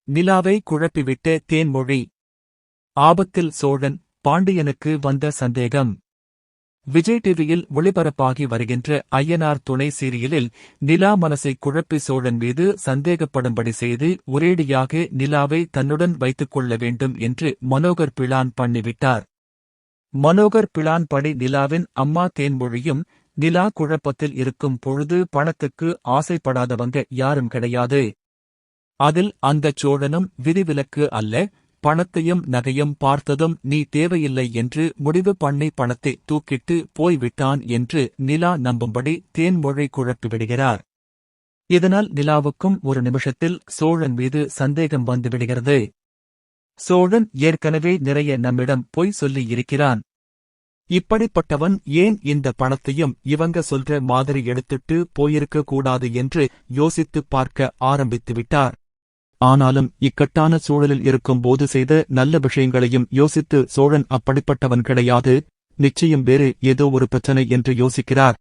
நிலாவை குழப்பிவிட்ட தேன்மொழி. ஆபத்தில் சோழன், பாண்டியனுக்கு வந்த சந்தேகம். விஜய் டிவியில் ஒளிபரப்பாகி வருகின்ற ஐயனார் துணை சீரியலில் நிலா மனசை குழப்பி சோழன் மீது சந்தேகப்படும்படி செய்து ஒரேடியாக நிலாவை தன்னுடன் வைத்துக் கொள்ள வேண்டும் என்று மனோகர் பிளான் பண்ணிவிட்டார். மனோகர் பிளான் படி நிலாவின் அம்மா தேன்மொழியும், நிலா குழப்பத்தில் இருக்கும் பொழுது பணத்துக்கு ஆசைப்படாதவங்க யாரும் கிடையாது. அதில் அந்தச் சோழனும் விதிவிலக்கு அல்ல. பணத்தையும் நகையும் பார்த்ததும் நீ தேவையில்லை என்று முடிவு பண்ணி பணத்தை தூக்கிட்டு போய்விட்டான் என்று நிலா நம்பும்படி தேன்மொழி குழப்பிவிடுகிறார். இதனால் நிலாவுக்கும் ஒரு நிமிஷத்தில் சோழன் மீது சந்தேகம் வந்துவிடுகிறது. சோழன் ஏற்கனவே நிறைய நம்மிடம் பொய் சொல்லி இருக்கிறான். இப்படிப்பட்டவன் ஏன் இந்த பணத்தையும் இவங்க சொல்ற மாதிரி எடுத்துட்டு போயிருக்க கூடாது என்று யோசித்துப் பார்க்க ஆரம்பித்துவிட்டார். ஆனாலும் இக்கட்டான சூழலில் இருக்கும்போது செய்த நல்ல விஷயங்களையும் யோசித்து சோழன் அப்படிப்பட்டவன் கிடையாது, நிச்சயம் வேறு ஏதோ ஒரு பிரச்சனை என்று யோசிக்கிறார்.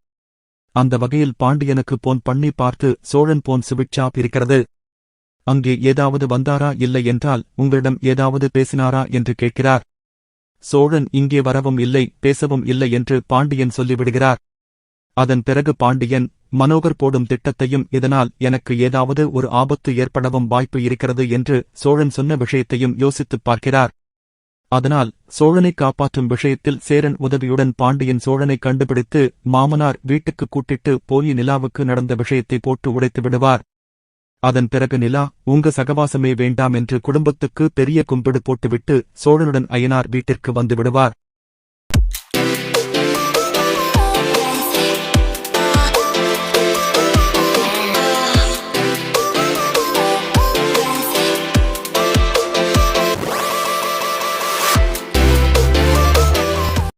அந்த வகையில் பாண்டியனுக்கு போன் பண்ணி பார்த்து சோழன் போன் சுவிட்ச் ஆஃப் இருக்கிறது. அங்கே ஏதாவது வந்தாரா, இல்லை என்றால் உங்களிடம் ஏதாவது பேசினாரா என்று கேட்கிறார். சோழன் இங்கே வரவும் இல்லை பேசவும் இல்லை என்று பாண்டியன் சொல்லிவிடுகிறார். அதன் பிறகு பாண்டியன், மனோகர் போடும் திட்டத்தையும் இதனால் எனக்கு ஏதாவது ஒரு ஆபத்து ஏற்படவும் வாய்ப்பு இருக்கிறது என்று சோழன் சொன்ன விஷயத்தையும் யோசித்துப் பார்க்கிறார். அதனால் சோழனை காப்பாற்றும் விஷயத்தில் சேரன் உதவியுடன் பாண்டியன் சோழனை கண்டுபிடித்து மாமனார் வீட்டுக்கு கூட்டிட்டு போய் நிலாவுக்கு நடந்த விஷயத்தை போட்டு உடைத்து விடுவார். அதன் பிறகு நிலா, உங்க சகவாசமே வேண்டாம் என்று குடும்பத்துக்கு பெரிய கும்பிடு போட்டுவிட்டு சோழனுடன் ஐயனார் வீட்டிற்கு வந்து விடுவார்.